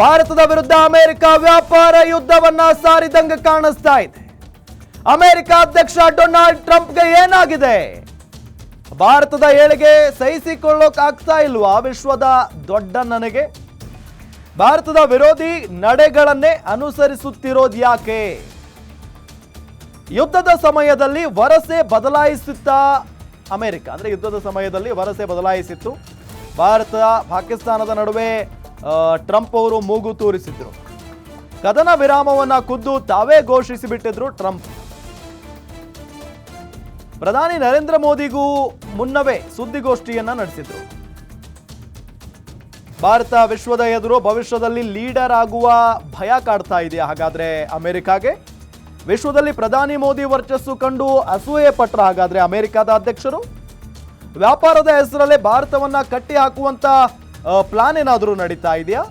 ಭಾರತದ ವಿರುದ್ಧ ಅಮೆರಿಕ ವ್ಯಾಪಾರ ಯುದ್ಧವನ್ನ ಸಾರಿದಂಗೆ ಕಾಣಿಸ್ತಾ ಇದೆ. ಅಮೆರಿಕ ಅಧ್ಯಕ್ಷ ಡೊನಾಲ್ಡ್ ಟ್ರಂಪ್ಗೆ ಏನಾಗಿದೆ? ಭಾರತದ ಏಳಿಗೆ ಸಹಿಸಿಕೊಳ್ಳೋಕಾಗ್ತಾ ಇಲ್ವಾ? ವಿಶ್ವದ ದೊಡ್ಡ ನನಗೆ ಭಾರತದ ವಿರೋಧಿ ನಡೆಗಳನ್ನೇ ಅನುಸರಿಸುತ್ತಿರೋದು ಯಾಕೆ? ಯುದ್ಧದ ಸಮಯದಲ್ಲಿ ವರಸೆ ಬದಲಾಯಿಸುತ್ತಾ ಅಮೆರಿಕ, ಅಂದ್ರೆ ಯುದ್ಧದ ಸಮಯದಲ್ಲಿ ವರಸೆ ಬದಲಾಯಿಸಿತ್ತು. ಭಾರತ ಪಾಕಿಸ್ತಾನದ ನಡುವೆ ಟ್ರಂಪ್ ಅವರು ಮೂಗು ತೂರಿಸಿದ್ರು. ಕದನ ವಿರಾಮವನ್ನ ಖುದ್ದು ತಾವೇ ಘೋಷಿಸಿಬಿಟ್ಟಿದ್ರು ಟ್ರಂಪ್. ಪ್ರಧಾನಿ ನರೇಂದ್ರ ಮೋದಿಗೂ ಮುನ್ನವೇ ಸುದ್ದಿಗೋಷ್ಠಿಯನ್ನ ನಡೆಸಿದ್ರು. ಭಾರತ ವಿಶ್ವದ ಎದುರು ಭವಿಷ್ಯದಲ್ಲಿ ಲೀಡರ್ ಆಗುವ ಭಯ ಕಾಡ್ತಾ ಇದೆಯಾ ಹಾಗಾದ್ರೆ ಅಮೆರಿಕಾಗೆ? ವಿಶ್ವದಲ್ಲಿ ಪ್ರಧಾನಿ ಮೋದಿ ವರ್ಚಸ್ಸು ಕಂಡು ಅಸೂಯೆ ಪಟ್ರ ಹಾಗಾದ್ರೆ ಅಮೆರಿಕದ ಅಧ್ಯಕ್ಷರು? ವ್ಯಾಪಾರದ ಹೆಸರಲ್ಲೇ ಭಾರತವನ್ನ ಕಟ್ಟಿ ಹಾಕುವಂತ ಪ್ಲಾನ್ ಏನಾದರೂ ನಡೀತಾ ಇದೆಯಾ?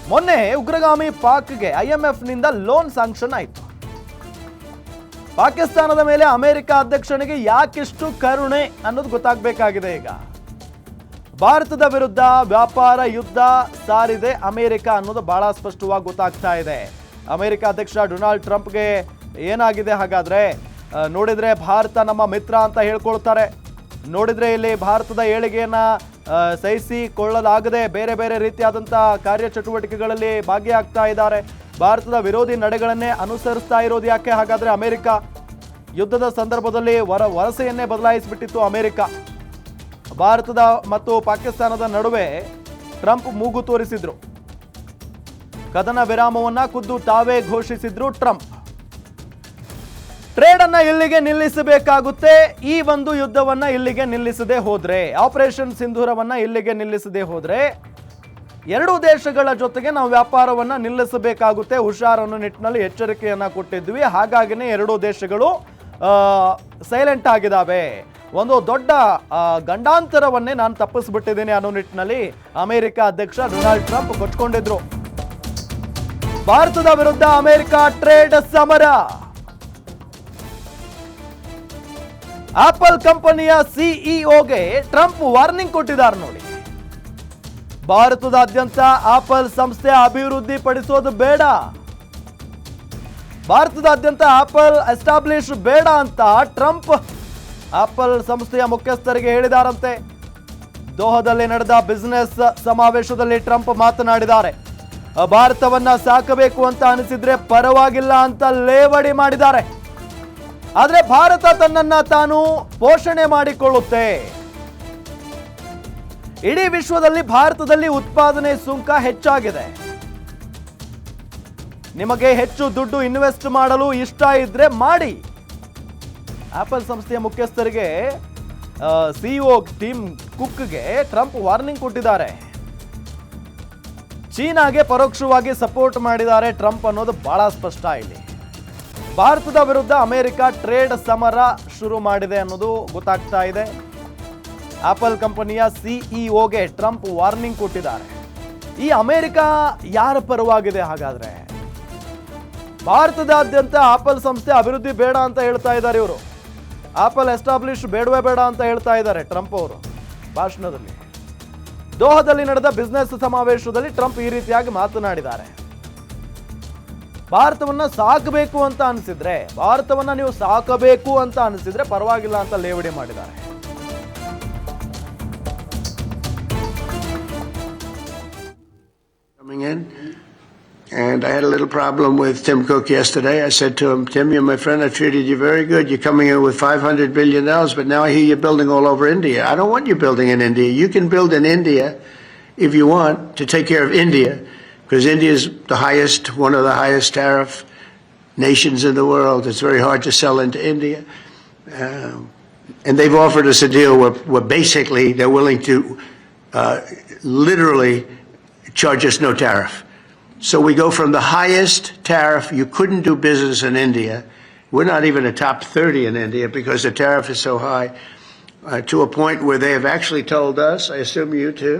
ಮೊನ್ನೆ ಉಗ್ರಗಾಮಿ ಪಾಕ್ಗೆ IMF ನಿಂದ ಲೋನ್ ಸ್ಯಾಂಕ್ಷನ್ ಆಯಿತು. ಪಾಕಿಸ್ತಾನದ ಮೇಲೆ ಅಮೆರಿಕ ಅಧ್ಯಕ್ಷನಿಗೆ ಯಾಕಿಷ್ಟು ಕರುಣೆ ಅನ್ನೋದು ಗೊತ್ತಾಗಬೇಕಾಗಿದೆ. ಈಗ ಭಾರತದ ವಿರುದ್ಧ ವ್ಯಾಪಾರ ಯುದ್ಧ ಸಾರಿದೆ ಅಮೆರಿಕ ಅನ್ನೋದು ಬಹಳ ಸ್ಪಷ್ಟವಾಗಿ ಗೊತ್ತಾಗ್ತಾ ಇದೆ. ಅಮೆರಿಕ ಅಧ್ಯಕ್ಷ ಡೊನಾಲ್ಡ್ ಟ್ರಂಪ್ಗೆ ಏನಾಗಿದೆ ಹಾಗಾದ್ರೆ? ನೋಡಿದ್ರೆ ಭಾರತ ನಮ್ಮ ಮಿತ್ರ ಅಂತ ಹೇಳ್ಕೊಳ್ತಾರೆ. ನೋಡಿದ್ರೆ ಇಲ್ಲಿ ಭಾರತದ ಏಳಿಗೆಯನ್ನ ಸಹಿಸಿಕೊಳ್ಳಲಾಗದೆ ಬೇರೆ ಬೇರೆ ರೀತಿಯಾದಂಥ ಕಾರ್ಯಚಟುವಟಿಕೆಗಳಲ್ಲಿ ಭಾಗಿಯಾಗ್ತಾ ಇದ್ದಾರೆ. ಭಾರತದ ವಿರೋಧಿ ನಡೆಗಳನ್ನೇ ಅನುಸರಿಸ್ತಾ ಇರೋದು ಯಾಕೆ ಹಾಗಾದ್ರೆ ಅಮೆರಿಕ? ಯುದ್ಧದ ಸಂದರ್ಭದಲ್ಲಿ ವರಸೆಯನ್ನೇ ಬದಲಾಯಿಸಿಬಿಟ್ಟಿತ್ತು ಅಮೆರಿಕ. ಭಾರತದ ಮತ್ತು ಪಾಕಿಸ್ತಾನದ ನಡುವೆ ಟ್ರಂಪ್ ಮೂಗು ತೋರಿಸಿದ್ರು. ಕದನ ವಿರಾಮವನ್ನ ಖುದ್ದು ತಾವೇ ಘೋಷಿಸಿದ್ರು ಟ್ರಂಪ್. ಟ್ರೇಡ್ ಅನ್ನ ಇಲ್ಲಿಗೆ ನಿಲ್ಲಿಸಬೇಕಾಗುತ್ತೆ. ಈ ಒಂದು ಯುದ್ಧವನ್ನ ಇಲ್ಲಿಗೆ ನಿಲ್ಲಿಸದೆ ಹೋದ್ರೆ, ಆಪರೇಷನ್ ಸಿಂಧೂರವನ್ನ ಇಲ್ಲಿಗೆ ನಿಲ್ಲಿಸದೆ ಹೋದ್ರೆ ಎರಡೂ ದೇಶಗಳ ಜೊತೆಗೆ ನಾವು ವ್ಯಾಪಾರವನ್ನ ನಿಲ್ಲಿಸಬೇಕಾಗುತ್ತೆ. ಹುಷಾರನ್ನು ನಿಟ್ಟಿನಲ್ಲಿ ಎಚ್ಚರಿಕೆಯನ್ನ ಕೊಟ್ಟಿದ್ವಿ. ಹಾಗಾಗಿನೇ ಎರಡೂ ದೇಶಗಳು ಸೈಲೆಂಟ್ ಆಗಿದ್ದಾವೆ. ಒಂದು ದೊಡ್ಡ ಗಂಡಾಂತರವನ್ನೇ ನಾನು ತಪ್ಪಿಸ್ಬಿಟ್ಟಿದ್ದೀನಿ ಅನ್ನೋ ನಿಟ್ಟಿನಲ್ಲಿ ಅಮೆರಿಕ ಅಧ್ಯಕ್ಷ ಡೊನಾಲ್ಡ್ ಟ್ರಂಪ್ ಕೊಚ್ಕೊಂಡಿದ್ರು. ಭಾರತದ ವಿರುದ್ಧ ಅಮೆರಿಕ ಟ್ರೇಡ್ ಸಮರ. ಆಪಲ್ ಕಂಪನಿಯ ಸಿಇಒಗೆ ಟ್ರಂಪ್ ವಾರ್ನಿಂಗ್ ಕೊಟ್ಟಿದ್ದಾರೆ ನೋಡಿ. ಭಾರತದಾದ್ಯಂತ ಆಪಲ್ ಸಂಸ್ಥೆ ಅಭಿವೃದ್ಧಿ ಪಡಿಸೋದು ಬೇಡ, ಭಾರತದಾದ್ಯಂತ ಆಪಲ್ ಎಸ್ಟಾಬ್ಲಿಷ್ ಬೇಡ ಅಂತ ಟ್ರಂಪ್ ಆಪಲ್ ಸಂಸ್ಥೆಯ ಮುಖ್ಯಸ್ಥರಿಗೆ ಹೇಳಿದಾರಂತೆ. ದೋಹದಲ್ಲಿ ನಡೆದ ಬಿಸಿನೆಸ್ ಸಮಾವೇಶದಲ್ಲಿ ಟ್ರಂಪ್ ಮಾತನಾಡಿದ್ದಾರೆ. ಭಾರತವನ್ನ ಸಾಕಬೇಕು ಅಂತ ಅನಿಸಿದ್ರೆ ಪರವಾಗಿಲ್ಲ ಅಂತ ಲೇವಡಿ ಮಾಡಿದ್ದಾರೆ. ಆದ್ರೆ ಭಾರತ ತನ್ನನ್ನ ತಾನು ಪೋಷಣೆ ಮಾಡಿಕೊಳ್ಳುತ್ತೆ. ಇಡೀ ವಿಶ್ವದಲ್ಲಿ ಭಾರತದಲ್ಲಿ ಉತ್ಪಾದನೆ ಸುಂಕ ಹೆಚ್ಚಾಗಿದೆ. ನಿಮಗೆ ಹೆಚ್ಚು ದುಡ್ಡು ಇನ್ವೆಸ್ಟ್ ಮಾಡಲು ಇಷ್ಟ ಇದ್ರೆ ಮಾಡಿ. ಆಪಲ್ ಸಂಸ್ಥೆಯ ಮುಖ್ಯಸ್ಥರಿಗೆ ಸಿಇಒ ಟಿಮ್ ಕುಕ್ಗೆ ಟ್ರಂಪ್ ವಾರ್ನಿಂಗ್ ಕೊಟ್ಟಿದ್ದಾರೆ. ಚೀನಾಗೆ ಪರೋಕ್ಷವಾಗಿ ಸಪೋರ್ಟ್ ಮಾಡಿದ್ದಾರೆ ಟ್ರಂಪ್ ಅನ್ನೋದು ಬಹಳ ಸ್ಪಷ್ಟ. ಇಲ್ಲಿ ಭಾರತದ ವಿರುದ್ಧ ಅಮೆರಿಕ ಟ್ರೇಡ್ ಸಮರ ಶುರು ಮಾಡಿದೆ ಅನ್ನೋದು ಗೊತ್ತಾಗ್ತಾ ಇದೆ. ಆಪಲ್ ಕಂಪನಿಯ ಸಿಇಒಗೆ ಟ್ರಂಪ್ ವಾರ್ನಿಂಗ್ ಕೊಟ್ಟಿದ್ದಾರೆ. ಈ ಅಮೆರಿಕ ಯಾರ ಪರವಾಗಿದೆ ಹಾಗಾದ್ರೆ? ಭಾರತದಾದ್ಯಂತ ಆಪಲ್ ಸಂಸ್ಥೆ ಅಭಿವೃದ್ಧಿ ಬೇಡ ಅಂತ ಹೇಳ್ತಾ ಇದ್ದಾರೆ ಇವರು. ಆಪಲ್ ಎಸ್ಟಾಬ್ಲಿಷ್ ಬೇಡವೇ ಬೇಡ ಅಂತ ಹೇಳ್ತಾ ಇದ್ದಾರೆ ಟ್ರಂಪ್ ಅವರು ಭಾಷಣದಲ್ಲಿ. ದೋಹದಲ್ಲಿ ನಡೆದ ಬಿಸಿನೆಸ್ ಸಮಾವೇಶದಲ್ಲಿ ಟ್ರಂಪ್ ಈ ರೀತಿಯಾಗಿ ಮಾತನಾಡಿದ್ದಾರೆ. ಭಾರತವನ್ನ ಸಾಕಬೇಕು ಅಂತ ಅನಿಸಿದ್ರೆ, ಭಾರತವನ್ನ ನೀವು ಸಾಕಬೇಕು ಅಂತ ಅನಿಸಿದ್ರೆ ಪರವಾಗಿಲ್ಲ ಅಂತ ಲೇವಡಿ ಮಾಡಿದ್ದಾರೆ. Coming in, and I had a little problem with Tim Cook yesterday. I said to him, Tim, you're my friend. I treated you very good. You're coming in with $500 billion, but now I hear you're building all over India. I don't want you building in India. You can build in India if you want to take care of India, because India is one of the highest tariff nations in the world. It's very hard to sell into India. And they've offered us a deal where basically they're willing to literally charge us no tariff. So we go from the highest tariff, you couldn't do business in India. We're not even a top 30 in India because the tariff is so high, to a point where they have actually told us, I assume you too,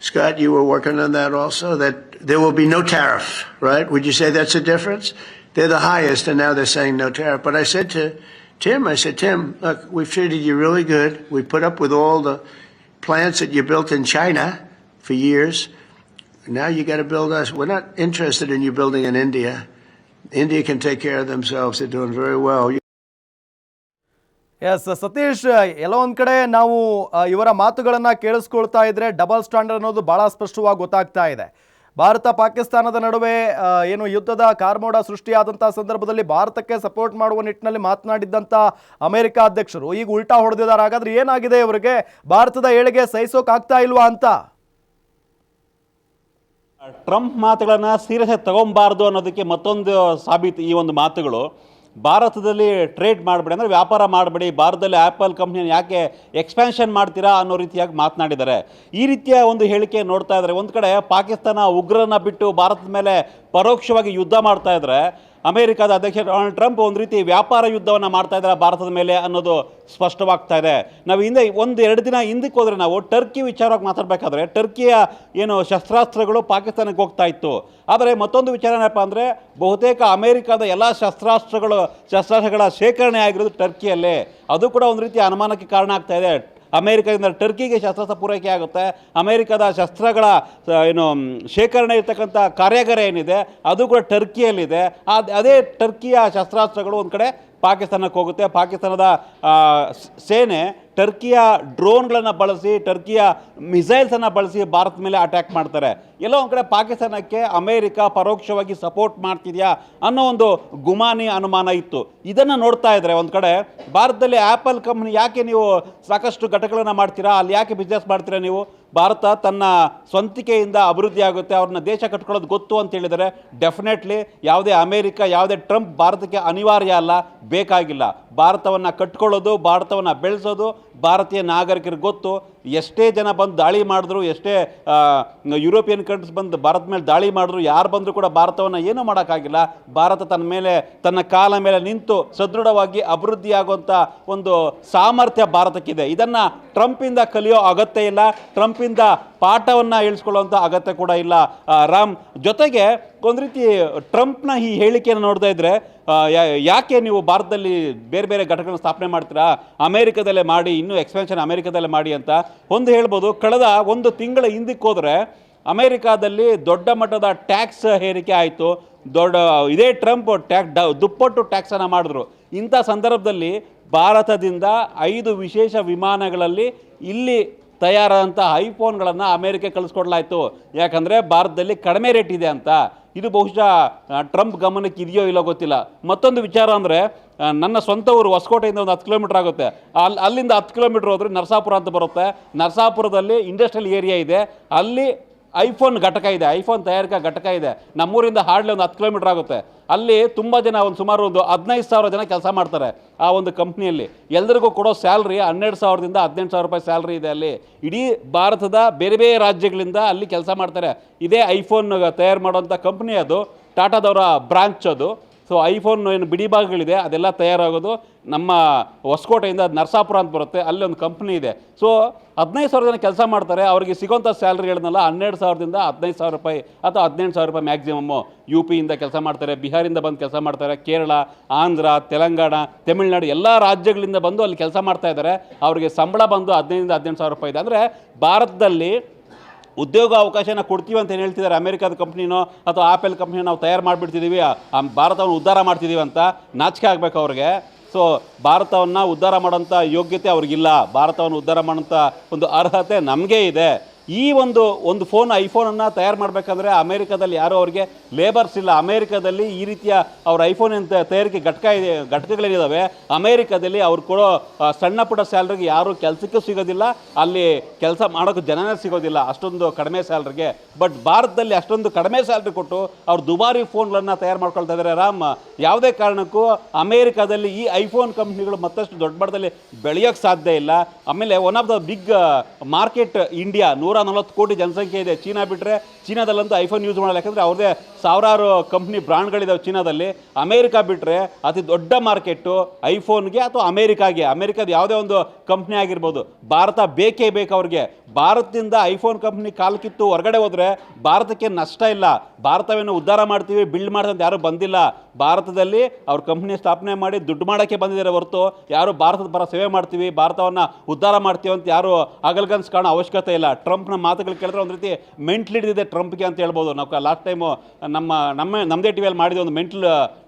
Scott, you were working on that also, that there will be no tariff, right? Would you say that's a difference? They're the highest, and now they're saying no tariff. But I said to Tim, look, we've treated you really good. We put up with all the plants that you built in China for years. Now you got to build us. We're not interested in you building in India. India can take care of themselves. They're doing very well. Yes Satish, ಎಲ್ಲೋ ಒಂದು ಕಡೆ ನಾವು ಇವರ ಮಾತುಗಳನ್ನು ಕೇಳಿಸ್ಕೊಳ್ತಾ ಇದ್ರೆ double standard ಅನ್ನೋದು ಭಾಳ ಸ್ಪಷ್ಟವಾಗಿ ಗೊತ್ತಾಗ್ತಾ ಇದೆ. ಭಾರತ ಪಾಕಿಸ್ತಾನದ ನಡುವೆ ಏನು ಯುದ್ಧದ ಕಾರ್ಮೋಡ ಸೃಷ್ಟಿಯಾದಂಥ ಸಂದರ್ಭದಲ್ಲಿ ಭಾರತಕ್ಕೆ ಸಪೋರ್ಟ್ ಮಾಡುವ ನಿಟ್ಟಿನಲ್ಲಿ ಮಾತನಾಡಿದ್ದಂಥ ಅಮೆರಿಕ ಅಧ್ಯಕ್ಷರು ಈಗ ಉಲ್ಟಾ ಹೊಡೆದಿದ್ದಾರೆ. ಹಾಗಾದ್ರೆ ಏನಾಗಿದೆ ಇವರಿಗೆ? ಭಾರತದ ಏಳಿಗೆ ಸಹಿಸೋಕ್ಕಾಗ್ತಾ ಇಲ್ವಾ ಅಂತ? ಟ್ರಂಪ್ ಮಾತುಗಳನ್ನು ಸೀರಿಯಸ್ ಆಗಿ ತಗೊಬಾರ್ದು ಅನ್ನೋದಕ್ಕೆ ಮತ್ತೊಂದು ಸಾಬೀತು ಈ ಒಂದು ಮಾತುಗಳು. ಭಾರತದಲ್ಲಿ ಟ್ರೇಡ್ ಮಾಡಬೇಡಿ ಅಂದರೆ ವ್ಯಾಪಾರ ಮಾಡಬೇಡಿ, ಭಾರತದಲ್ಲಿ ಆ್ಯಪಲ್ ಕಂಪ್ನಿಯನ್ನು ಯಾಕೆ ಎಕ್ಸ್ಪ್ಯಾನ್ಷನ್ ಮಾಡ್ತೀರಾ ಅನ್ನೋ ರೀತಿಯಾಗಿ ಮಾತನಾಡಿದ್ದಾರೆ. ಈ ರೀತಿಯ ಒಂದು ಹೇಳಿಕೆ ನೋಡ್ತಾ ಇದ್ದಾರೆ. ಒಂದು ಕಡೆ ಪಾಕಿಸ್ತಾನ ಉಗ್ರರನ್ನ ಬಿಟ್ಟು ಭಾರತದ ಮೇಲೆ ಪರೋಕ್ಷವಾಗಿ ಯುದ್ಧ ಮಾಡ್ತಾ ಇದ್ದಾರೆ. ಅಮೆರಿಕದ ಅಧ್ಯಕ್ಷ ಡೊನಾಲ್ಡ್ ಟ್ರಂಪ್ ಒಂದು ರೀತಿ ವ್ಯಾಪಾರ ಯುದ್ಧವನ್ನು ಮಾಡ್ತಾ ಇದ್ದಾರೆ ಭಾರತದ ಮೇಲೆ ಅನ್ನೋದು ಸ್ಪಷ್ಟವಾಗ್ತಾ ಇದೆ. ನಾವು ಹಿಂದೆ ಎರಡು ದಿನ ಹಿಂದಕ್ಕೆ ಹೋದರೆ ನಾವು ಟರ್ಕಿ ವಿಚಾರವಾಗಿ ಮಾತಾಡಬೇಕಾದ್ರೆ ಟರ್ಕಿಯ ಏನು ಶಸ್ತ್ರಾಸ್ತ್ರಗಳು ಪಾಕಿಸ್ತಾನಕ್ಕೆ ಹೋಗ್ತಾ ಇತ್ತು. ಆದರೆ ಮತ್ತೊಂದು ವಿಚಾರ ಏನಪ್ಪ ಅಂದರೆ ಬಹುತೇಕ ಅಮೆರಿಕದ ಎಲ್ಲ ಶಸ್ತ್ರಾಸ್ತ್ರಗಳ ಶೇಖರಣೆ ಆಗಿರೋದು ಟರ್ಕಿಯಲ್ಲೇ. ಅದು ಕೂಡ ಒಂದು ರೀತಿಯ ಅನುಮಾನಕ್ಕೆ ಕಾರಣ ಆಗ್ತಾ ಇದೆ. ಅಮೇರಿಕದಿಂದ ಟರ್ಕಿಗೆ ಶಸ್ತ್ರಾಸ್ತ್ರ ಪೂರೈಕೆ ಆಗುತ್ತೆ. ಅಮೇರಿಕದ ಶಸ್ತ್ರಗಳ ಏನು ಶೇಖರಣೆ ಇರ್ತಕ್ಕಂಥ ಕಾರ್ಯಾಗಾರ ಏನಿದೆ ಅದು ಕೂಡ ಟರ್ಕಿಯಲ್ಲಿದೆ. ಅದೇ ಟರ್ಕಿಯ ಶಸ್ತ್ರಾಸ್ತ್ರಗಳು ಒಂದು ಕಡೆ ಪಾಕಿಸ್ತಾನಕ್ಕೆ ಹೋಗುತ್ತೆ. ಪಾಕಿಸ್ತಾನದ ಸೇನೆ ಟರ್ಕಿಯ ಡ್ರೋನ್ಗಳನ್ನು ಬಳಸಿ, ಟರ್ಕಿಯ ಮಿಸೈಲ್ಸನ್ನು ಬಳಸಿ ಭಾರತ ಮೇಲೆ ಅಟ್ಯಾಕ್ ಮಾಡ್ತಾರೆ. ಎಲ್ಲೋ ಒಂದು ಕಡೆ ಪಾಕಿಸ್ತಾನಕ್ಕೆ ಅಮೇರಿಕ ಪರೋಕ್ಷವಾಗಿ ಸಪೋರ್ಟ್ ಮಾಡ್ತಿದೆಯಾ ಅನ್ನೋ ಒಂದು ಗುಮಾನಿ ಅನುಮಾನ ಇತ್ತು. ಇದನ್ನು ನೋಡ್ತಾ ಇದ್ದರೆ ಒಂದು ಕಡೆ ಭಾರತದಲ್ಲಿ ಆ್ಯಪಲ್ ಕಂಪ್ನಿ ಯಾಕೆ ನೀವು ಸಾಕಷ್ಟು ಘಟಕಗಳನ್ನು ಮಾಡ್ತೀರಾ, ಅಲ್ಲಿ ಯಾಕೆ ಬಿಸ್ನೆಸ್ ಮಾಡ್ತೀರಾ ನೀವು? ಭಾರತ ತನ್ನ ಸ್ವಂತಿಕೆಯಿಂದ ಅಭಿವೃದ್ಧಿ ಆಗುತ್ತೆ, ಅವ್ರನ್ನ ದೇಶ ಕಟ್ಕೊಳ್ಳೋದು ಗೊತ್ತು ಅಂತ ಹೇಳಿದರೆ ಡೆಫಿನೆಟ್ಲಿ ಯಾವುದೇ ಅಮೇರಿಕ, ಯಾವುದೇ ಟ್ರಂಪ್ ಭಾರತಕ್ಕೆ ಅನಿವಾರ್ಯ ಅಲ್ಲ, ಬೇಕಾಗಿಲ್ಲ. ಭಾರತವನ್ನು ಕಟ್ಕೊಳ್ಳೋದು, ಭಾರತವನ್ನು ಬೆಳೆಸೋದು ಭಾರತೀಯ ನಾಗರಿಕರಿಗೆ ಗೊತ್ತು. ಎಷ್ಟೇ ಜನ ಬಂದು ದಾಳಿ ಮಾಡಿದ್ರು, ಎಷ್ಟೇ ಯುರೋಪಿಯನ್ ಕಂಟ್ರೀಸ್ ಬಂದು ಭಾರತ ಮೇಲೆ ದಾಳಿ ಮಾಡಿದ್ರು, ಯಾರು ಬಂದರೂ ಕೂಡ ಭಾರತವನ್ನು ಏನೂ ಮಾಡೋಕ್ಕಾಗಿಲ್ಲ. ಭಾರತ ತನ್ನ ಕಾಲ ಮೇಲೆ ನಿಂತು ಸದೃಢವಾಗಿ ಅಭಿವೃದ್ಧಿ ಆಗುವಂಥ ಒಂದು ಸಾಮರ್ಥ್ಯ ಭಾರತಕ್ಕಿದೆ. ಇದನ್ನು ಟ್ರಂಪಿಂದ ಕಲಿಯೋ ಅಗತ್ಯ ಇಲ್ಲ, ಟ್ರಂಪಿಂದ ಪಾಠವನ್ನು ಇಳಿಸ್ಕೊಳ್ಳುವಂಥ ಅಗತ್ಯ ಕೂಡ ಇಲ್ಲ ರಾಮ್. ಜೊತೆಗೆ ಒಂದು ರೀತಿ ಟ್ರಂಪ್ನ ಈ ಹೇಳಿಕೆಯನ್ನು ನೋಡ್ತಾ ಇದ್ದರೆ ಯಾಕೆ ನೀವು ಭಾರತದಲ್ಲಿ ಬೇರೆ ಬೇರೆ ಘಟಕಗಳನ್ನು ಸ್ಥಾಪನೆ ಮಾಡ್ತೀರಾ, ಅಮೇರಿಕದಲ್ಲೇ ಮಾಡಿ, ಇನ್ನೂ ಎಕ್ಸ್ಪೆನ್ಷನ್ ಅಮೇರಿಕದಲ್ಲೇ ಮಾಡಿ ಅಂತ ಒಂದು ಹೇಳ್ಬೋದು. ಕಳೆದ ಒಂದು ತಿಂಗಳ ಹಿಂದಕ್ಕೆ ಹೋದರೆ ಅಮೇರಿಕಾದಲ್ಲಿ ದೊಡ್ಡ ಮಟ್ಟದ ಟ್ಯಾಕ್ಸ್ ಹೇರಿಕೆ ಆಯಿತು. ಇದೇ ಟ್ರಂಪ್ ದುಪ್ಪಟ್ಟು ಟ್ಯಾಕ್ಸನ್ನು ಮಾಡಿದ್ರು. ಇಂಥ ಸಂದರ್ಭದಲ್ಲಿ ಭಾರತದಿಂದ 5 ವಿಶೇಷ ವಿಮಾನಗಳಲ್ಲಿ ಇಲ್ಲಿ ತಯಾರಾದಂಥ ಐಫೋನ್ಗಳನ್ನು ಅಮೇರಿಕೆ ಕಳಿಸ್ಕೊಡ್ಲಾಯಿತು. ಯಾಕಂದರೆ ಭಾರತದಲ್ಲಿ ಕಡಿಮೆ ರೇಟ್ ಇದೆ ಅಂತ. ಇದು ಬಹುಶಃ ಟ್ರಂಪ್ ಗಮನಕ್ಕೆ ಇದೆಯೋ ಇಲ್ಲೋ ಗೊತ್ತಿಲ್ಲ. ಮತ್ತೊಂದು ವಿಚಾರ ಅಂದರೆ ನನ್ನ ಸ್ವಂತ ಊರು ಹೊಸಕೋಟೆಯಿಂದ ಒಂದು 10 ಕಿಲೋಮೀಟ್ರ್ ಆಗುತ್ತೆ. ಅಲ್ಲಿಂದ 10 ಕಿಲೋಮೀಟ್ರ್ ಹೋದರೆ ನರಸಾಪುರ ಅಂತ ಬರುತ್ತೆ. ನರಸಾಪುರದಲ್ಲಿ ಇಂಡಸ್ಟ್ರಿಯಲ್ ಏರಿಯಾ ಇದೆ, ಅಲ್ಲಿ ಐಫೋನ್ ಘಟಕ ಇದೆ, ಐಫೋನ್ ತಯಾರಿಕಾ ಘಟಕ ಇದೆ. ನಮ್ಮೂರಿಂದ ಹಾರ್ಡ್ಲಿ ಒಂದು 10 ಕಿಲೋಮೀಟ್ರ್ ಆಗುತ್ತೆ. ಅಲ್ಲಿ ತುಂಬ ಜನ ಸುಮಾರು ಒಂದು 15,000 ಜನ ಕೆಲಸ ಮಾಡ್ತಾರೆ ಆ ಒಂದು ಕಂಪ್ನಿಯಲ್ಲಿ. ಎಲ್ಲರಿಗೂ ಕೊಡೋ ಸ್ಯಾಲ್ರಿ 12,000ದಿಂದ 18,000 ರೂಪಾಯಿ ಸ್ಯಾಲ್ರಿ ಇದೆ ಅಲ್ಲಿ. ಇಡೀ ಭಾರತದ ಬೇರೆ ಬೇರೆ ರಾಜ್ಯಗಳಿಂದ ಅಲ್ಲಿ ಕೆಲಸ ಮಾಡ್ತಾರೆ. ಇದೇ ಐಫೋನ್ ತಯಾರು ಮಾಡುವಂಥ ಕಂಪ್ನಿ ಅದು, ಟಾಟಾದವರ ಬ್ರಾಂಚ್ ಅದು. ಸೊ ಐಫೋನ್ ಏನು ಬಿಡಿ ಭಾಗಗಳಿದೆ ಅದೆಲ್ಲ ತಯಾರಾಗೋದು ನಮ್ಮ ಹೊಸಕೋಟೆಯಿಂದ ನರಸಾಪುರ ಅಂತ ಬರುತ್ತೆ, ಅಲ್ಲಿ ಒಂದು ಕಂಪ್ನಿ ಇದೆ. ಸೊ 15,000 ಜನ ಕೆಲಸ ಮಾಡ್ತಾರೆ. ಅವರಿಗೆ ಸಿಗೋಂಥ ಸ್ಯಾಲ್ರಿ ಹೇಳಿದ್ನಲ್ಲ 12,000ದಿಂದ 15,000 ರೂಪಾಯಿ ಅಥವಾ 18,000 ರೂಪಾಯಿ ಮ್ಯಾಕ್ಸಿಮಮ್ಮು. UPಯಿಂದ ಕೆಲಸ ಮಾಡ್ತಾರೆ, ಬಿಹಾರಿಂದ ಬಂದು ಕೆಲಸ ಮಾಡ್ತಾರೆ, ಕೇರಳ, ಆಂಧ್ರ, ತೆಲಂಗಾಣ, ತಮಿಳುನಾಡು ಎಲ್ಲ ರಾಜ್ಯಗಳಿಂದ ಬಂದು ಅಲ್ಲಿ ಕೆಲಸ ಮಾಡ್ತಾ ಇದ್ದಾರೆ. ಅವರಿಗೆ ಸಂಬಳ ಬಂದು 15,000ದಿಂದ 18,000 ರೂಪಾಯಿ ಇದೆ. ಅಂದರೆ ಭಾರತದಲ್ಲಿ ಉದ್ಯೋಗ ಅವಕಾಶನ ಕೊಡ್ತೀವಿ ಅಂತ ಏನು ಹೇಳ್ತಿದ್ದಾರೆ ಅಮೆರಿಕದ ಕಂಪ್ನಿನೋ ಅಥವಾ ಆ್ಯಪಲ್ ಕಂಪ್ನಿನೋ ನಾವು ತಯಾರು ಮಾಡಿಬಿಡ್ತಿದ್ದೀವಿ, ಭಾರತವನ್ನು ಉದ್ಧಾರ ಮಾಡ್ತಿದ್ದೀವಿ ಅಂತ ನಾಚಿಕೆ ಆಗಬೇಕು ಅವ್ರಿಗೆ. ಸೊ ಭಾರತವನ್ನು ಉದ್ಧಾರ ಮಾಡೋಂಥ ಯೋಗ್ಯತೆ ಅವ್ರಿಗಿಲ್ಲ, ಭಾರತವನ್ನು ಉದ್ಧಾರ ಮಾಡೋಂಥ ಒಂದು ಅರ್ಹತೆ ನಮಗೆ ಇದೆ. ಈ ಒಂದು ಫೋನ್ ಐಫೋನನ್ನು ತಯಾರು ಮಾಡಬೇಕಂದ್ರೆ ಅಮೇರಿಕಾದಲ್ಲಿ ಯಾರೂ ಅವ್ರಿಗೆ ಲೇಬರ್ಸ್ ಇಲ್ಲ. ಅಮೇರಿಕಾದಲ್ಲಿ ಈ ರೀತಿಯ ಅವ್ರ ಐಫೋನ್ ತಯಾರಿಕೆ ಘಟಕಗಳೇನಿದ್ದಾವೆ ಅಮೇರಿಕಾದಲ್ಲಿ ಅವ್ರು ಕೊಡೋ ಸಣ್ಣ ಪುಟ್ಟ ಸ್ಯಾಲ್ರಿಗೆ ಯಾರೂ ಕೆಲಸಕ್ಕೂ ಸಿಗೋದಿಲ್ಲ, ಅಲ್ಲಿ ಕೆಲಸ ಮಾಡೋಕ್ಕೆ ಜನನೇ ಸಿಗೋದಿಲ್ಲ ಅಷ್ಟೊಂದು ಕಡಿಮೆ ಸ್ಯಾಲ್ರಿಗೆ. ಬಟ್ ಭಾರತದಲ್ಲಿ ಅಷ್ಟೊಂದು ಕಡಿಮೆ ಸ್ಯಾಲ್ರಿ ಕೊಟ್ಟು ಅವ್ರು ದುಬಾರಿ ಫೋನ್ಗಳನ್ನು ತಯಾರು ಮಾಡ್ಕೊಳ್ತಾ ಇದ್ದಾರೆ ರಾಮ್. ಯಾವುದೇ ಕಾರಣಕ್ಕೂ ಅಮೇರಿಕಾದಲ್ಲಿ ಈ ಐಫೋನ್ ಕಂಪ್ನಿಗಳು ಮತ್ತಷ್ಟು ದೊಡ್ಡ ಮಟ್ಟದಲ್ಲಿ ಬೆಳೆಯೋಕ್ಕೆ ಸಾಧ್ಯ ಇಲ್ಲ. ಆಮೇಲೆ one of the big market India, 140 ಕೋಟಿ ಜನಸಂಖ್ಯೆ ಇದೆ. ಚೀನಾ ಬಿಟ್ಟರೆ ಚೀನಾದಲ್ಲಂತೂ ಐಫೋನ್ ಯೂಸ್ ಮಾಡಲ್ಲ, ಯಾಕಂದರೆ ಅವ್ರದ್ದೇ ಸಾವಿರಾರು ಕಂಪ್ನಿ ಬ್ರ್ಯಾಂಡ್ಗಳಿದ್ದಾವೆ ಚೀನಾದಲ್ಲಿ. ಅಮೇರಿಕಾ ಬಿಟ್ಟರೆ ಅತಿ ದೊಡ್ಡ ಮಾರ್ಕೆಟು ಐಫೋನ್ಗೆ ಅಥವಾ ಅಮೇರಿಕಾದ ಯಾವುದೇ ಒಂದು ಕಂಪ್ನಿ ಆಗಿರ್ಬೋದು. ಭಾರತ ಬೇಕೇ ಬೇಕು ಅವ್ರಿಗೆ. ಭಾರತದಿಂದ ಐಫೋನ್ ಕಂಪ್ನಿ ಕಾಲು ಕಿತ್ತು ಹೊರಗಡೆ ಹೋದರೆ ಭಾರತಕ್ಕೆ ನಷ್ಟ ಇಲ್ಲ. ಭಾರತವನ್ನು ಉದ್ಧಾರ ಮಾಡ್ತೀವಿ, ಬಿಲ್ಡ್ ಮಾಡ್ತಂತ ಯಾರೂ ಬಂದಿಲ್ಲ. ಭಾರತದಲ್ಲಿ ಅವ್ರ ಕಂಪ್ನಿ ಸ್ಥಾಪನೆ ಮಾಡಿ ದುಡ್ಡು ಮಾಡೋಕ್ಕೆ ಬಂದಿದ್ದಾರೆ ಹೊರತು ಯಾರು ಭಾರತದ ಪರ ಸೇವೆ ಮಾಡ್ತೀವಿ, ಭಾರತವನ್ನು ಉದ್ಧಾರ ಮಾಡ್ತೀವಿ ಅಂತ ಯಾರು ಆಗಲ್ಗನ್ಸ್ ಕಾಣೋ ಅವಶ್ಯಕತೆ ಇಲ್ಲ. ಟ್ರಂಪ್ನ ಮಾತುಗಳು ಕೇಳಿದ್ರೆ ಒಂದು ರೀತಿ ಮೆಂಟ್ಲಿ ಹಿಡಿದಿದೆ ಟ್ರಂಪ್ಗೆ ಅಂತ ಹೇಳ್ಬೋದು. ನಾವು ಲಾಸ್ಟ್ ಟೈಮು ನಮ್ಮದೇ ಟಿ ವಿಯಲ್ಲಿ ಮಾಡಿದ ಒಂದು ಮೆಂಟಲ್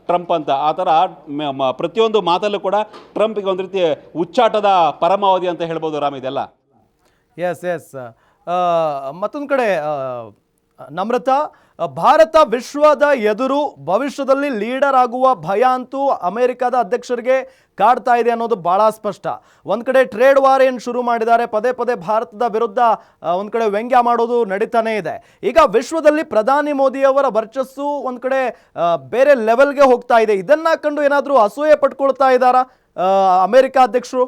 ಟ್ರಂಪ್ ಅಂತ, ಆ ಥರ ಪ್ರತಿಯೊಂದು ಮಾತಲ್ಲೂ ಕೂಡ ಟ್ರಂಪ್ಗೆ ಒಂದು ರೀತಿ ಹುಚ್ಚಾಟದ ಪರಮಾವಧಿ ಅಂತ ಹೇಳ್ಬೋದು ರಾಮ್ ಇದೆಲ್ಲ. ಎಸ್ ಮತ್ತೊಂದು ಕಡೆ ನಮ್ರತಾ, ಭಾರತ ವಿಶ್ವದ ಎದುರು ಭವಿಷ್ಯದಲ್ಲಿ ಲೀಡರ್ ಆಗುವ ಭಯ ಅಂತೂ ಅಮೆರಿಕದ ಅಧ್ಯಕ್ಷರಿಗೆ ಕಾಡ್ತಾ ಇದೆ ಅನ್ನೋದು ಭಾಳ ಸ್ಪಷ್ಟ. ಒಂದು ಕಡೆ ಟ್ರೇಡ್ ವಾರ್ ಏನು ಶುರು ಮಾಡಿದ್ದಾರೆ, ಪದೇ ಪದೇ ಭಾರತದ ವಿರುದ್ಧ ಒಂದು ಕಡೆ ವ್ಯಂಗ್ಯ ಮಾಡೋದು ನಡೀತಾನೇ ಇದೆ. ಈಗ ವಿಶ್ವದಲ್ಲಿ ಪ್ರಧಾನಿ ಮೋದಿಯವರ ವರ್ಚಸ್ಸು ಒಂದು ಕಡೆ ಬೇರೆ ಲೆವೆಲ್ಗೆ ಹೋಗ್ತಾ ಇದೆ. ಇದನ್ನ ಕಂಡು ಏನಾದರೂ ಅಸೂಯೆ ಪಟ್ಕೊಳ್ತಾ ಇದ್ದಾರಾ ಅಮೆರಿಕ ಅಧ್ಯಕ್ಷರು?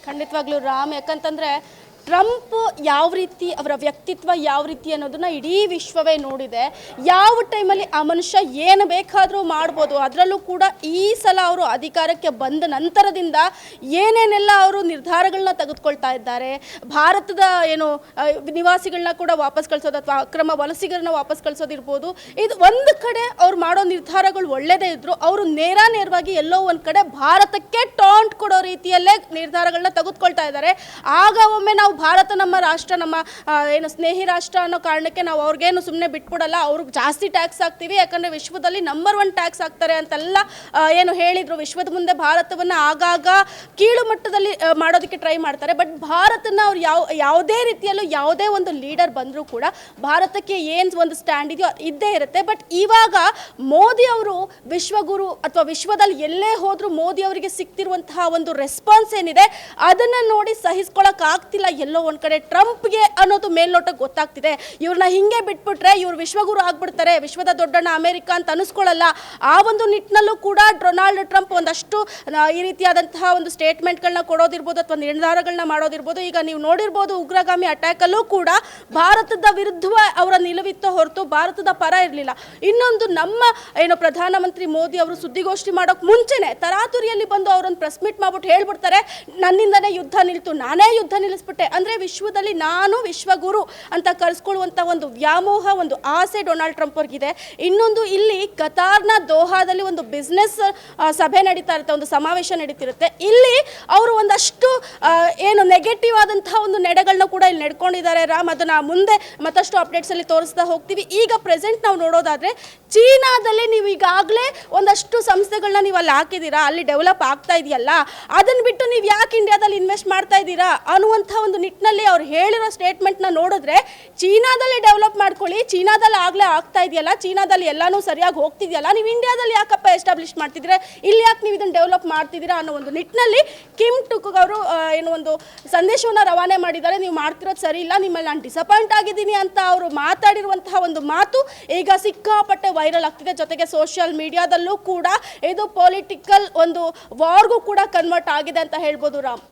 ಖಂಡಿತವಾಗ್ಲೂ ರಾಮ್, ಯಾಕಂತಂದ್ರೆ ಟ್ರಂಪ್ ಯಾವ ರೀತಿ, ಅವರ ವ್ಯಕ್ತಿತ್ವ ಯಾವ ರೀತಿ ಅನ್ನೋದನ್ನ ಇಡೀ ವಿಶ್ವವೇ ನೋಡಿದೆ. ಯಾವ ಟೈಮಲ್ಲಿ ಆ ಮನುಷ್ಯ ಏನು ಬೇಕಾದರೂ ಮಾಡ್ಬೋದು. ಅದರಲ್ಲೂ ಕೂಡ ಈ ಸಲ ಅವರು ಅಧಿಕಾರಕ್ಕೆ ಬಂದ ನಂತರದಿಂದ ಏನೇನೆಲ್ಲ ಅವರು ನಿರ್ಧಾರಗಳನ್ನ ತೆಗೆದುಕೊಳ್ತಾ ಇದ್ದಾರೆ. ಭಾರತದ ನಿವಾಸಿಗಳನ್ನ ಕೂಡ ವಾಪಸ್ ಕಳಿಸೋದು ಅಥವಾ ಅಕ್ರಮ ವಲಸಿಗರನ್ನ ವಾಪಸ್ ಕಳಿಸೋದಿರ್ಬೋದು. ಇದು ಒಂದು ಕಡೆ ಅವ್ರು ಮಾಡೋ ನಿರ್ಧಾರಗಳು ಒಳ್ಳೆಯದೇ ಇದ್ದರೂ ಅವರು ನೇರವಾಗಿ ಎಲ್ಲೋ ಒಂದು ಕಡೆ ಭಾರತಕ್ಕೆ ಟಾಂಟ್ ಕೊಡೋ ರೀತಿಯಲ್ಲೇ ನಿರ್ಧಾರಗಳನ್ನ ತೆಗೆದುಕೊಳ್ತಾ ಇದ್ದಾರೆ. ಆಗ ಒಮ್ಮೆ ನಾವು ಭಾರತ ನಮ್ಮ ರಾಷ್ಟ್ರ, ನಮ್ಮ ಸ್ನೇಹಿ ರಾಷ್ಟ್ರ ಅನ್ನೋ ಕಾರಣಕ್ಕೆ ನಾವು ಅವ್ರಿಗೇನು ಸುಮ್ಮನೆ ಬಿಟ್ಬಿಡಲ್ಲ, ಅವ್ರಿಗೆ ಜಾಸ್ತಿ ಟ್ಯಾಕ್ಸ್ ಹಾಕ್ತೀವಿ, ಯಾಕಂದರೆ ವಿಶ್ವದಲ್ಲಿ ನಂಬರ್ 1 ಟ್ಯಾಕ್ಸ್ ಹಾಕ್ತಾರೆ ಅಂತೆಲ್ಲ ಹೇಳಿದರು. ವಿಶ್ವದ ಮುಂದೆ ಭಾರತವನ್ನು ಆಗಾಗ ಕೀಳು ಮಟ್ಟದಲ್ಲಿ ಮಾಡೋದಕ್ಕೆ ಟ್ರೈ ಮಾಡ್ತಾರೆ. ಬಟ್ ಭಾರತನ ಅವ್ರು ಯಾವುದೇ ರೀತಿಯಲ್ಲೂ ಯಾವುದೇ ಒಂದು ಲೀಡರ್ ಬಂದರೂ ಕೂಡ ಭಾರತಕ್ಕೆ ಏನು ಒಂದು ಸ್ಟ್ಯಾಂಡ್ ಇದೆಯೋ ಇದ್ದೇ ಇರುತ್ತೆ. ಬಟ್ ಇವಾಗ ಮೋದಿ ಅವರು ವಿಶ್ವಗುರು ಅಥವಾ ವಿಶ್ವದಲ್ಲಿ ಎಲ್ಲೇ ಹೋದರೂ ಮೋದಿ ಅವರಿಗೆ ಸಿಗ್ತಿರುವಂತಹ ಒಂದು ರೆಸ್ಪಾನ್ಸ್ ಏನಿದೆ ಅದನ್ನು ನೋಡಿ ಸಹಿಸ್ಕೊಳ್ಳೋಕ್ಕಾಗ್ತಿಲ್ಲ. ಎಲ್ಲೋ ಒಂದು ಕಡೆ ಟ್ರಂಪ್ಗೆ ಅನ್ನೋದು ಮೇಲ್ನೋಟಕ್ಕೆ ಗೊತ್ತಾಗ್ತಿದೆ. ಇವ್ರನ್ನ ಹಿಂಗೆ ಬಿಟ್ಬಿಟ್ರೆ ಇವ್ರು ವಿಶ್ವಗುರು ಆಗ್ಬಿಡ್ತಾರೆ, ವಿಶ್ವದ ದೊಡ್ಡಣ್ಣ ಅಮೆರಿಕ ಅಂತ ಅನಿಸ್ಕೊಳ್ಳಲ್ಲ. ಆ ಒಂದು ನಿಟ್ಟಿನಲ್ಲೂ ಕೂಡ ಡೊನಾಲ್ಡ್ ಟ್ರಂಪ್ ಒಂದಷ್ಟು ಈ ರೀತಿಯಾದಂತಹ ಒಂದು ಸ್ಟೇಟ್ಮೆಂಟ್ಗಳನ್ನ ಕೊಡೋದಿರ್ಬೋದು ಅಥವಾ ನಿರ್ಧಾರಗಳನ್ನ ಮಾಡೋದಿರ್ಬೋದು. ಈಗ ನೀವು ನೋಡಿರ್ಬೋದು, ಉಗ್ರಗಾಮಿ ಅಟ್ಯಾಕಲ್ಲೂ ಕೂಡ ಭಾರತದ ವಿರುದ್ಧ ಅವರ ನಿಲುವಿತ್ತು ಹೊರತು ಭಾರತದ ಪರ ಇರಲಿಲ್ಲ. ಇನ್ನೊಂದು ನಮ್ಮ ಪ್ರಧಾನಮಂತ್ರಿ ಮೋದಿ ಅವರು ಸುದ್ದಿಗೋಷ್ಠಿ ಮಾಡೋಕೆ ಮುಂಚೆನೆ ತರಾತುರಿಯಲ್ಲಿ ಬಂದು ಅವರೊಂದು ಪ್ರೆಸ್ ಮೀಟ್ ಮಾಡ್ಬಿಟ್ಟು ಹೇಳ್ಬಿಡ್ತಾರೆ, ನನ್ನಿಂದನೇ ಯುದ್ಧ ನಿಲ್ತು, ನಾನೇ ಯುದ್ಧ ನಿಲ್ಲಿಸ್ಬಿಟ್ಟೆ. ಅಂದರೆ ವಿಶ್ವದಲ್ಲಿ ನಾನು ವಿಶ್ವಗುರು ಅಂತ ಕರೆಸ್ಕೊಳ್ಳುವಂಥ ಒಂದು ವ್ಯಾಮೋಹ, ಒಂದು ಆಸೆ ಡೊನಾಲ್ಡ್ ಟ್ರಂಪ್ ಅವ್ರಿಗಿದೆ. ಇನ್ನೊಂದು, ಇಲ್ಲಿ ಕತಾರ್ನ ದೋಹಾದಲ್ಲಿ ಒಂದು ಬಿಸ್ನೆಸ್ ಸಭೆ ನಡೀತಾ ಇರುತ್ತೆ, ಒಂದು ಸಮಾವೇಶ ನಡೀತಿರುತ್ತೆ. ಇಲ್ಲಿ ಅವರು ಒಂದಷ್ಟು ನೆಗೆಟಿವ್ ಆದಂತಹ ಒಂದು ನಡೆಗಳನ್ನ ಕೂಡ ಇಲ್ಲಿ ನಡ್ಕೊಂಡಿದ್ದಾರೆ ರಾಮ್. ಅದನ್ನ ಮುಂದೆ ಮತ್ತಷ್ಟು ಅಪ್ಡೇಟ್ಸಲ್ಲಿ ತೋರಿಸ್ತಾ ಹೋಗ್ತೀವಿ. ಈಗ ಪ್ರೆಸೆಂಟ್ ನಾವು ನೋಡೋದಾದ್ರೆ ಚೀನಾದಲ್ಲಿ ನೀವು ಈಗಾಗಲೇ ಒಂದಷ್ಟು ಸಂಸ್ಥೆಗಳನ್ನ ನೀವು ಅಲ್ಲಿ ಹಾಕಿದ್ದೀರಾ, ಅಲ್ಲಿ ಡೆವಲಪ್ ಆಗ್ತಾ ಇದೆಯಲ್ಲ, ಅದನ್ನು ಬಿಟ್ಟು ನೀವು ಯಾಕೆ ಇಂಡಿಯಾದಲ್ಲಿ ಇನ್ವೆಸ್ಟ್ ಮಾಡ್ತಾ ಇದ್ದೀರಾ ಅನ್ನುವಂಥ ಒಂದು ನಿಟ್ಟಿನಲ್ಲಿ ಅವ್ರು ಹೇಳಿರೋ ಸ್ಟೇಟ್ಮೆಂಟ್ನ ನೋಡಿದ್ರೆ, ಚೀನಾದಲ್ಲಿ ಡೆವಲಪ್ ಮಾಡ್ಕೊಳ್ಳಿ, ಚೀನಾದಲ್ಲಿ ಆಗಲೇ ಆಗ್ತಾ ಇದೆಯಲ್ಲ, ಚೀನಾದಲ್ಲಿ ಎಲ್ಲಾನು ಸರಿಯಾಗಿ ಹೋಗ್ತಿದೆಯಲ್ಲ, ನೀವು ಇಂಡಿಯಾದಲ್ಲಿ ಯಾಕಪ್ಪ ಎಸ್ಟಾಬ್ಲಿಷ್ ಮಾಡ್ತಿದ್ರೆ, ಇಲ್ಲಿ ಯಾಕೆ ನೀವು ಇದನ್ನು ಡೆವಲಪ್ ಮಾಡ್ತಿದ್ದೀರಾ ಅನ್ನೋ ಒಂದು ನಿಟ್ಟಿನಲ್ಲಿ ಕಿಮ್ ಟುಕ್ ಅವರು ಒಂದು ಸಂದೇಶವನ್ನು ರವಾನೆ ಮಾಡಿದ್ದಾರೆ. ನೀವು ಮಾಡ್ತಿರೋದು ಸರಿ ಇಲ್ಲ, ನಿಮ್ಮಲ್ಲಿ ನಾನು ಡಿಸಪಾಯಿಂಟ್ ಆಗಿದ್ದೀನಿ ಅಂತ ಅವರು ಮಾತಾಡಿರುವಂತಹ ಒಂದು ಮಾತು ಈಗ ಸಿಕ್ಕಾಪಟ್ಟೆ ವೈರಲ್ ಆಗ್ತಿದೆ. ಜೊತೆಗೆ ಸೋಷಿಯಲ್ ಮೀಡಿಯಾದಲ್ಲೂ ಕೂಡ ಇದು ಪೊಲಿಟಿಕಲ್ ಒಂದು ವಾರ್ಗೂ ಕೂಡ ಕನ್ವರ್ಟ್ ಆಗಿದೆ ಅಂತ ಹೇಳ್ಬೋದು ರಾಮ್.